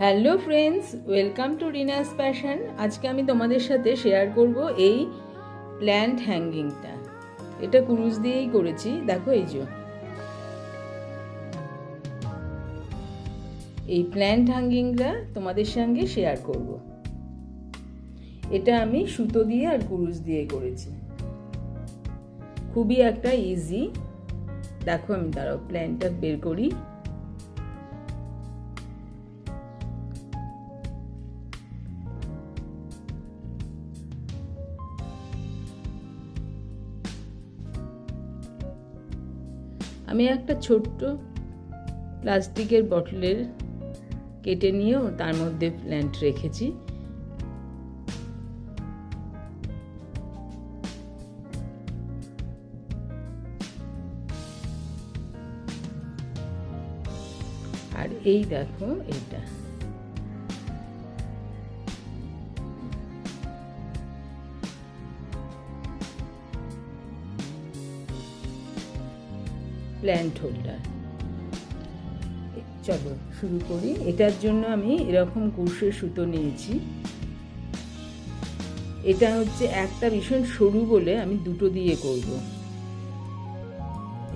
Hello friends, welcome to Rina's passion. আজকে আমি তোমাদের সাথে শেয়ার করব এই প্ল্যান্ট হ্যাঙ্গিংটা। এটা কুরুশ দিয়েই করেছি। দেখো এই প্ল্যান্ট হ্যাঙ্গিংটা তোমাদের সঙ্গে শেয়ার করব। এটা আমি সুতো দিয়ে আর কুরুশ দিয়ে করেছি। খুবই একটা ইজি। দেখো আমি দাঁড়াও প্ল্যান্টটা বের করি। আমি একটা ছোট্ট প্লাস্টিকের বটলের কেটে নিয়েও তার মধ্যে প্ল্যান্ট রেখেছি। আর এই দেখো এটা প্ল্যান্ট হোল্ডার। চলো শুরু করি। এটার জন্য আমি এরকম কুরুশের সুতো নিয়েছি। এটা হচ্ছে একটা ভীষণ সরু বলে আমি দুটো দিয়ে করব।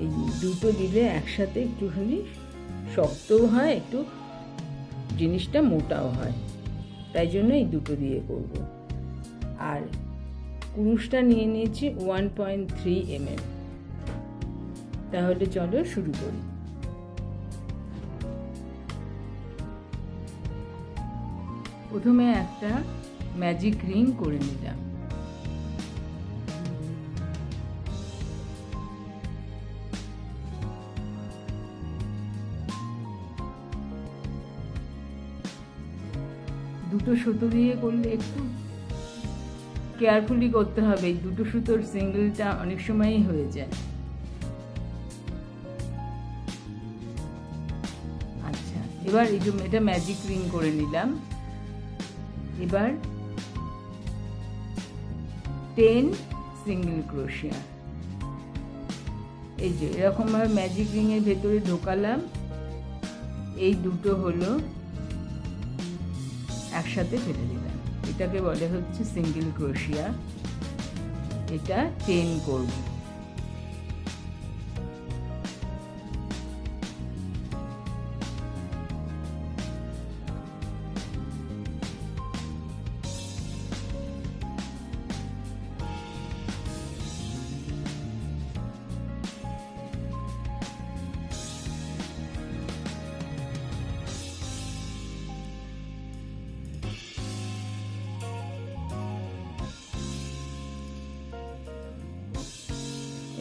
এই দুটো দিলে একসাথে একটুখানি শক্তও হয়, একটু জিনিসটা মোটাও হয়, তাই জন্য এই দুটো দিয়ে করব। আর কুরুশটা নিয়ে নিয়েছি 1.3 mm। তাহলে চলো শুরু করি। প্রথমে একটা ম্যাজিক রিং করে নিলাম। দুটো সুতো দিয়ে করলে একটু কেয়ারফুলি করতে হবে। এই দুটো সুতোর সিঙ্গেলটা অনেক সময়ই হয়ে যায়। আচ্ছা, এবার এই যে এটা ম্যাজিক রিং করে নিলাম। এবার 10 সিঙ্গেল ক্রোশিয়া এই যে এরকম ভাবে ম্যাজিক রিং এর ভেতরে ঢোকালাম। এই দুটো হলো একসাথে ফেলে দিলাম। এটাকে বলে হচ্ছে সিঙ্গেল ক্রোশিয়া। এটা 10 করব।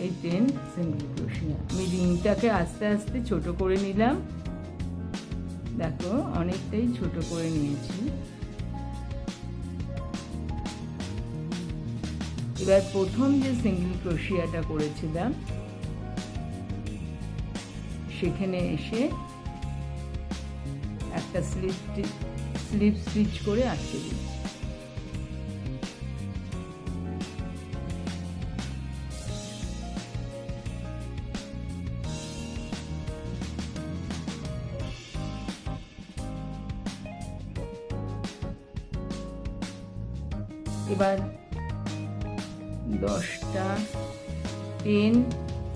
এই 10 সিঙ্গেল ক্রোশিয়া। আমি রিংটাকে আস্তে আস্তে ছোট করে নিলাম। দেখো অনেকটাই ছোট করে নিয়েছি। এবার প্রথম যে সিঙ্গেল ক্রোশিয়াটা করেছিলাম সেখানে এসে একটা স্লিপ স্টিচ করে আটকে দিচ্ছি। এবার 10টা 10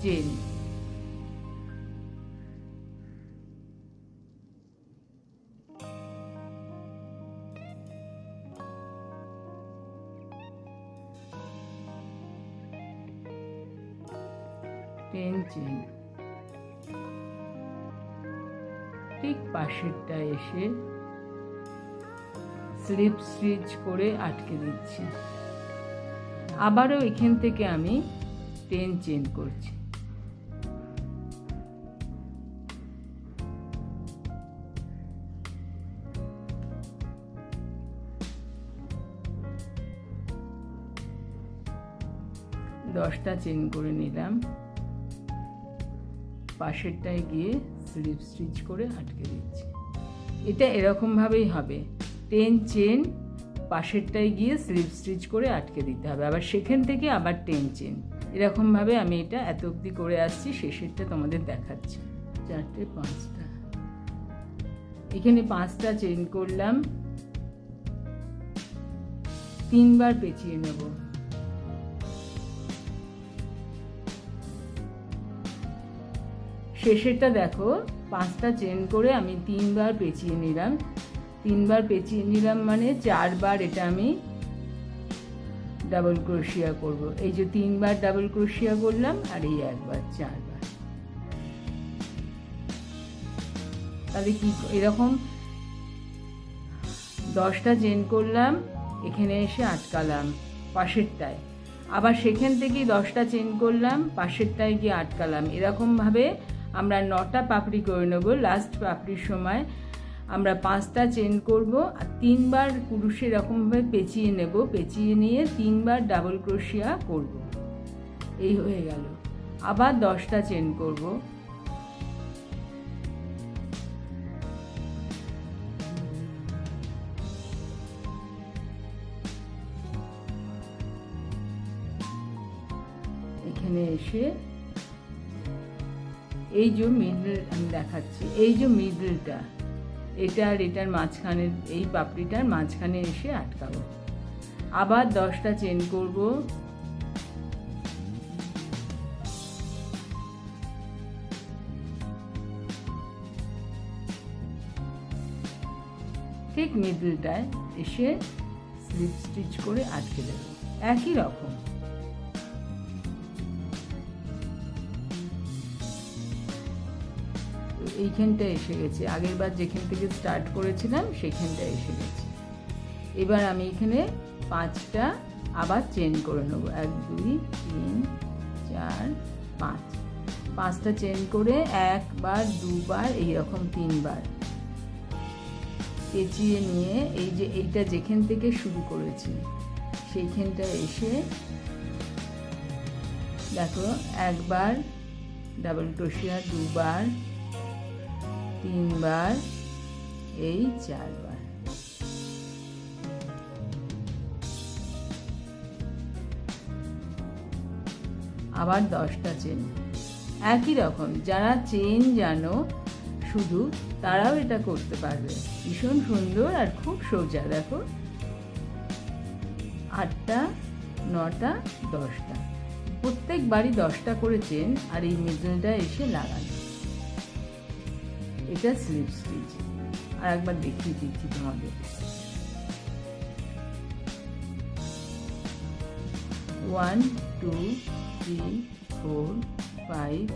চেন। ঠিক পাশেরটা এসে স্লিপ স্টিচ করে আটকে দিচ্ছি। আবারও এখান থেকে আমি 10 চেন করছি। দশটা চেন করে নিলাম। পাশেরটায় গিয়ে স্লিপ স্টিচ করে আটকে দিচ্ছি। এটা এরকম ভাবেই হবে। 10 চেন, পাশেরটায় গিয়ে স্লিপ স্টিচ করে আটকে দিতে হবে। আবার সেখান থেকে আবার 10 চেন। এরকম ভাবে আমি এটা এত অবধি করে আসছি। শেষেরটা তোমাদের দেখাচ্ছি। 4টে 5টা এখানে 5টা চেন করলাম, 3 বার পেঁচিয়ে নেব। শেষেরটা দেখো 5টা চেন করে আমি 3 বার পেঁচিয়ে নিলাম। 3 বার পেঁচিয়ে নিলাম মানে 4 বার এটা আমি ডাবল ক্রোশিয়া করব। এই যে 3 বার ডাবল ক্রোশিয়া করলাম আর এই একবার 4 বার। তাহলে কি এরকম 10টা চেন করলাম, এখানে এসে আটকালাম পাশেরটায়, আবার সেখান থেকে 10টা চেন করলাম, পাশেরটায় গিয়ে আটকালাম। এরকমভাবে আমরা 9টা পাপড়ি করে নেব। লাস্ট পাপড়ির সময় আমরা 5টা চেন করব আর 3 বার কুরুশে এরকমভাবে পেঁচিয়ে নেব। পেঁচিয়ে নিয়ে 3 বার ডাবল ক্রোশিয়া করব। এই হয়ে গেল। আবার 10টা চেন করব, এখানে এসে এই যে মিডল আমি দেখাচ্ছি, এই যে মিডলটা এটা আর এটার মাঝখানে, এই পাপড়িটার মাঝখানে এসে আটকাবো। আবার 10টা চেন করব, ঠিক মিডলটায় এসে স্লিপ স্টিচ করে আটকে দেব। একই রকম এইখানটা এসে গেছে, আগের বার যেখান থেকে স্টার্ট করেছিলাম সেখানটা এসে গেছে। এবার আমি এখানে 5টা আবার চেন করে নেব। 1 2 3 4 5, 5টা চেন করে 1 বার 2 বার এইরকম 3 বার পেঁচিয়ে নিয়ে এই যে এইটা যেখান থেকে শুরু করেছি সেইখানটা এসে দেখো 1 বার ডাবল ক্রোশিয়া, 2 বার, 3 বার, এই 4 বার। আবার 10টা চেন। একই রকম যারা চেন জানো শুধু তারাও এটা করতে পারবে। ভীষণ সুন্দর আর খুব সোজা। দেখো 8টা 9টা 10টা, প্রত্যেকবারই 10টা করে চেন আর এই মিডলটা এসে লাগানো। এটা স্লিপ স্টিচ। আর একবার দেখিয়ে দিচ্ছি তোমাদের। 1 2 3 4 5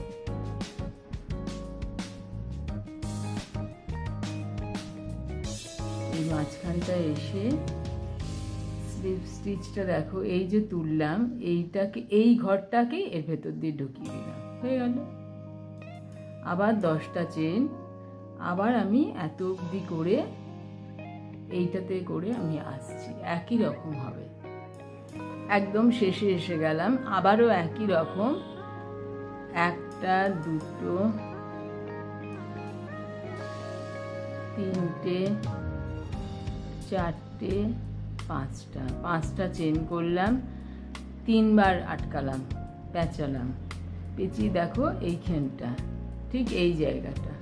এই মাঝখানটা এসে স্লিপ স্টিচটা দেখো এই যে তুললাম, এইটাকে এই ঘরটাকে এর ভেতর দিয়ে ঢুকিয়ে দিলাম, হয়ে গেল। আবার 10টা চেন, আবার আমি এত অবধি করে এইটাতে করে আমি আসছি। একই রকম হবে। একদম শেষে এসে গেলাম, আবারও একই রকম 1টা 2টো 3টে 4টে 5টা চেন করলাম, 3 বার আটকালাম, পেঁচালাম, পেঁচিয়ে দেখো এইখানটা ঠিক এই জায়গাটা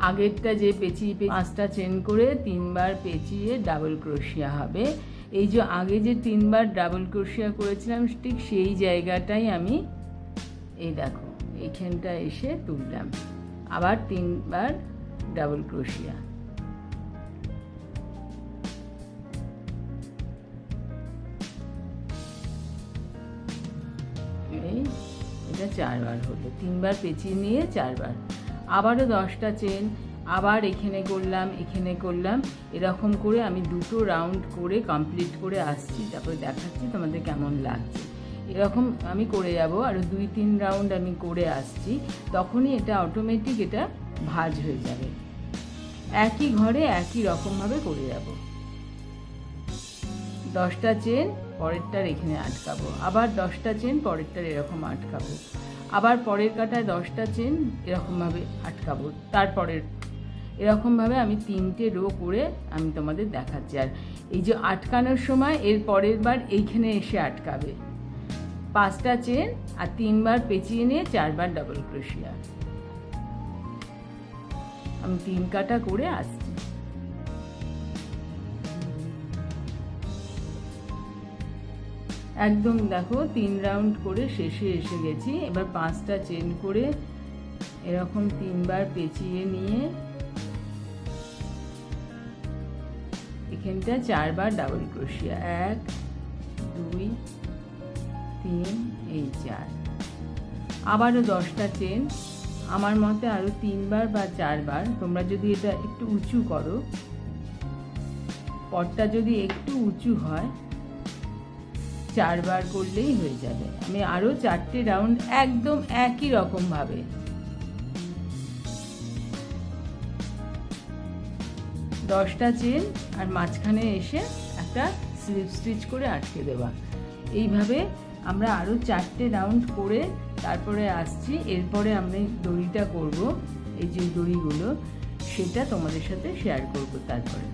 আগেরটা যে পেঁচিয়ে 5টা চেন করে 3 বার পেঁচিয়ে ডাবল ক্রোশিয়া হবে। এই যে আগে যে 3 বার ডাবল ক্রোশিয়া করেছিলাম ঠিক সেই জায়গাটাই আমি এই দেখো এইখানটা এসে তুললাম, আবার 3 বার ডাবল ক্রোশিয়া। এটা 4 বার হলো, 3 বার পেঁচিয়ে নিয়ে 4 বার। আবারও 10টা চেন, আবার এখানে করলাম, এখানে করলাম, এরকম করে আমি 2টো রাউন্ড করে কমপ্লিট করে আসছি। তারপরে দেখাচ্ছি তোমাদের কেমন লাগছে। এরকম আমি করে যাব, আরও 2-3 রাউন্ড আমি করে আসছি, তখনই এটা অটোমেটিক এটা ভাঁজ হয়ে যাবে। একই ঘরে একই রকমভাবে করে যাব। 10টা চেন পরেরটার এখানে আটকাবো, আবার 10টা চেন পরেরটার এরকম আটকাবো, আবার পরের কাটায় 10টা চেন এরকমভাবে আটকাবো, তারপরের এরকমভাবে আমি 3টে রো করে আমি তোমাদের দেখাচ্ছি। আর এই যে আটকানোর সময় এর পরের বার এইখানে এসে আটকাবে, 5টা চেন আর 3বার পেঁচিয়ে নিয়ে 4বার ডাবল ক্রোশিয়া। আমি 3 কাটা করে আসছি। একদম দেখো 3 রাউন্ড করে শেষে এসে গেছি। এবার 5টা চেন করে এরকম 3বার পেঁচিয়ে নিয়ে এখানটা 4বার ডাবল ক্রোশিয়া, 1 2 3 এই 4। আবারও 10টা চেন, আমার মতে আরও 3বার বা 4বার। তোমরা যদি এটা একটু উঁচু করো, পটটা যদি একটু উঁচু হয় 4বার করলেই হয়ে যাবে। আমি আরও 4টে রাউন্ড একদম একই রকম ভাবে 10টা চেন আর মাঝখানে এসে একটা স্লিপ স্টিচ করে আটকে দেওয়া। এইভাবে আমরা আরও 4টে রাউন্ড করে তারপরে আসছি। এরপরে আমরা দড়িটা করব, এই যে দড়িগুলো সেটা তোমাদের সাথে শেয়ার করব। তারপরে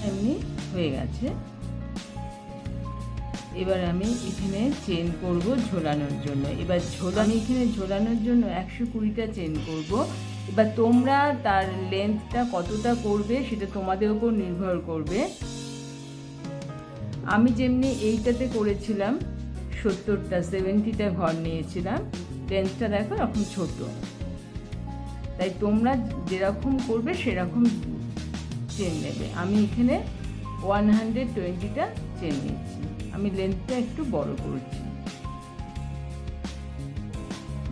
এমনি হয়ে গেছে। এবার আমি এখানে চেন করব ঝোলানোর জন্য। এবার আমি এখানে ঝোলানোর জন্য 120টা চেন করব। এবার তোমরা তার লেন্থটা কতটা করবে সেটা তোমাদের উপর নির্ভর করবে। আমি যেমনি এইটাতে করেছিলাম 70টা ঘর নিয়েছিলাম, লেন্থটা দেখো এরকম ছোট, তাই তোমরা যেরকম করবে সেরকম চেন নেবে। আমি এখানে 120টা চেন নিচ্ছি। আমি লেন্থটা একটু বড় করছি।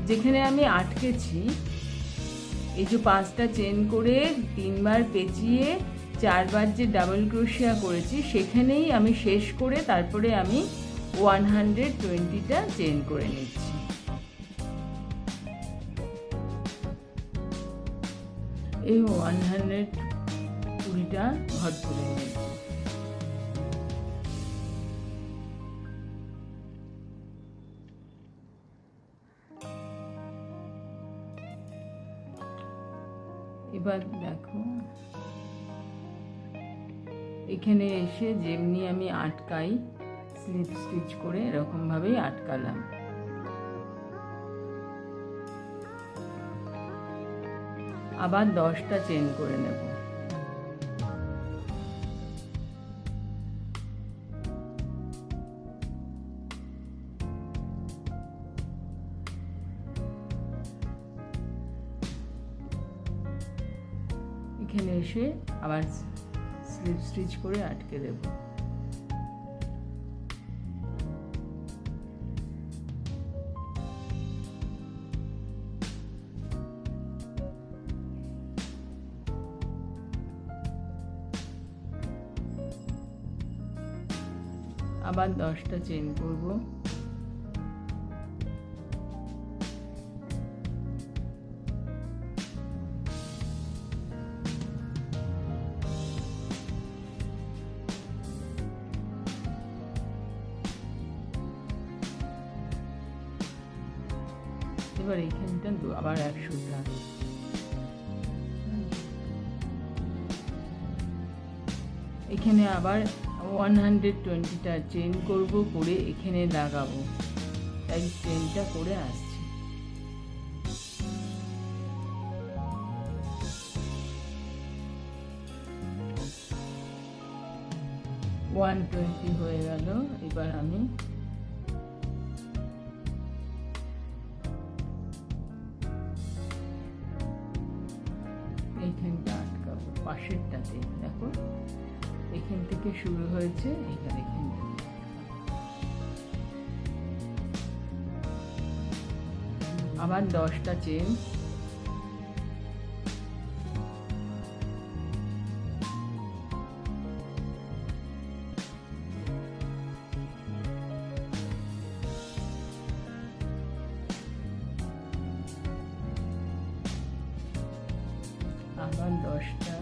যেখানে আমি আটকেছি এই যে 5টা চেন করে 3বার পেঁচিয়ে 4বার যে ডাবল ক্রোশিয়া করেছি সেখানেই আমি শেষ করে তারপরে আমি 120টা চেন করে নিচ্ছি। এই 120টা ঘর তুলে নিচ্ছি। এবার দেখো এখানে এসে যেমনি আমি আটকাই স্লিপ স্টিচ করে এরকম ভাবেই আটকালাম। আবার 10টা চেন করে নেব। এখানে এসে আবার স্লিপ স্টিচ করে আটকে দেব। আবার 10টা চেন করব। এবার এইখানটা আবার 100টা। এখানে আবার 120টা চেন করব, করে এখানে লাগাবো, তাই চেনটা করে আসছি। হয়ে গেল। এবার আমি এইখানটা আটকাবো, পাশেরটাতে দেখো এখান থেকে শুরু হয়েছে, এখানে আবার 10টা চেন। আবার 10টা।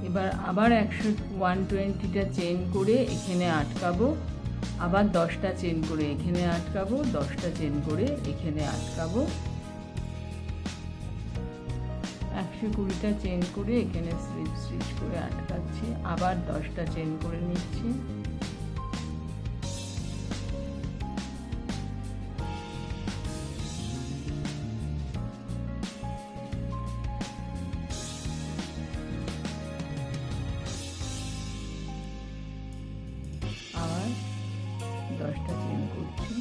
এবার আবার 120টা চেন করে এখানে আটকাবো, আবার 10টা চেন করে এখানে আটকাবো, 10টা চেন করে এখানে আটকাবো, 120টা চেন করে এখানে স্লিপ স্টিচ করে আটকাচ্ছি, আবার 10টা চেন করে নিচ্ছি, আবার 10টা চেন করছি,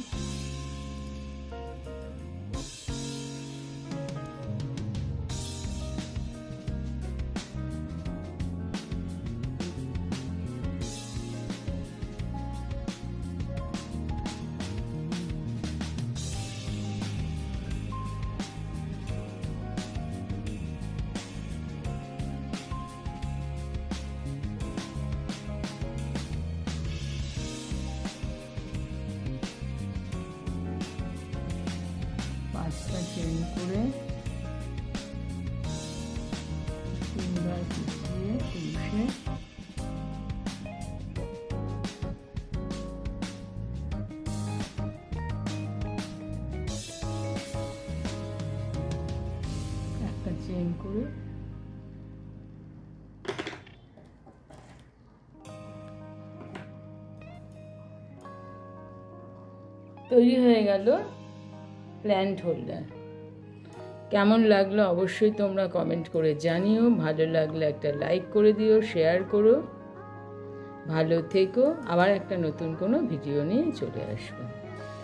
চেন করে 3বার পিছিয়ে ক্রোশে একটা চেন করে তৈরি হয়ে গেল প্ল্যান্ট হোল্ডার। কেমন লাগলো অবশ্যই তোমরা কমেন্ট করে জানিও, ভালো লাগলে একটা লাইক করে দিও, শেয়ার করো, ভালো থেকো। আবার একটা নতুন কোনো ভিডিও নিয়ে চলে আসবো।